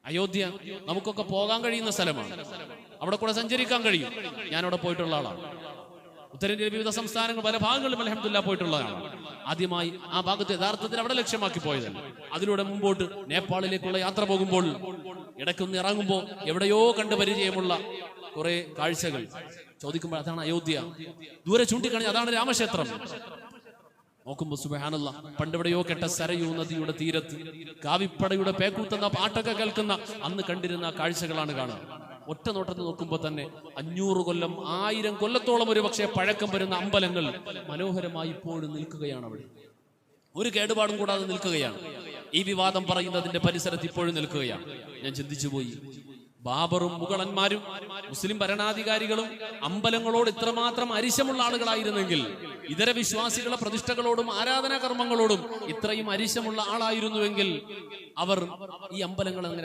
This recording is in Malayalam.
അയോധ്യ നമുക്കൊക്കെ പോകാൻ കഴിയുന്ന സ്ഥലമാണ്, അവിടെ കൂടെ സഞ്ചരിക്കാൻ കഴിയും. ഞാനവിടെ പോയിട്ടുള്ള ആളാണ്. ഉത്തരേന്ത്യയിലെ വിവിധ സംസ്ഥാനങ്ങൾ പല ഭാഗങ്ങളിലും അൽഹംദുലില്ലാഹ് പോയിട്ടുള്ളതാണ്. ആദ്യമായി ആ ഭാഗത്ത് യഥാർത്ഥത്തിൽ അവിടെ ലക്ഷ്യമാക്കി പോയതല്ല. അതിലൂടെ മുമ്പോട്ട് നേപ്പാളിലേക്കുള്ള യാത്ര പോകുമ്പോൾ ഇടയ്ക്കൊന്ന് ഇറങ്ങുമ്പോൾ എവിടെയോ കണ്ട് പരിചയമുള്ള കുറെ കാഴ്ചകൾ ചോദിക്കുമ്പോൾ അതാണ് അയോധ്യ. ദൂരെ ചൂണ്ടിക്കാണി അതാണ് രാമക്ഷേത്രം. നോക്കുമ്പോ സുബ്ഹാനല്ലാഹ്, പണ്ടെവിടെയോ കേട്ട സരയൂ നദിയുടെ തീരത്ത് കാവിപ്പടയുടെ പേക്കൂത്തുന്ന പാട്ടൊക്കെ കേൾക്കുന്ന അന്ന് കണ്ടിരുന്ന കാഴ്ചകളാണ് കാണുക. ഒറ്റ നോട്ടത്തിൽ നോക്കുമ്പോൾ തന്നെ 500 കൊല്ലം 1000 കൊല്ലത്തോളം ഒരു പക്ഷേ പഴക്കം വരുന്ന അമ്പലങ്ങൾ മനോഹരമായി ഇപ്പോഴും നിൽക്കുകയാണ്. അവിടെ ഒരു കേടുപാടും കൂടാതെ നിൽക്കുകയാണ്. ഈ വിവാദം പറയുന്നതിന്റെ പരിസരത്ത് ഇപ്പോഴും നിൽക്കുകയാണ്. ഞാൻ ചിന്തിച്ചുപോയി, ബാബറും മുഗളന്മാരും മുസ്ലിം ഭരണാധികാരികളും അമ്പലങ്ങളോട് ഇത്രമാത്രം അരിശമുള്ള ആളുകളായിരുന്നെങ്കിൽ ഇതര വിശ്വാസികളെ പ്രതിഷ്ഠകളോടും ആരാധനാ കർമ്മങ്ങളോടും ഇത്രയും അരിശമുള്ള ആളായിരുന്നുവെങ്കിൽ അവർ ഈ അമ്പലങ്ങൾ അങ്ങനെ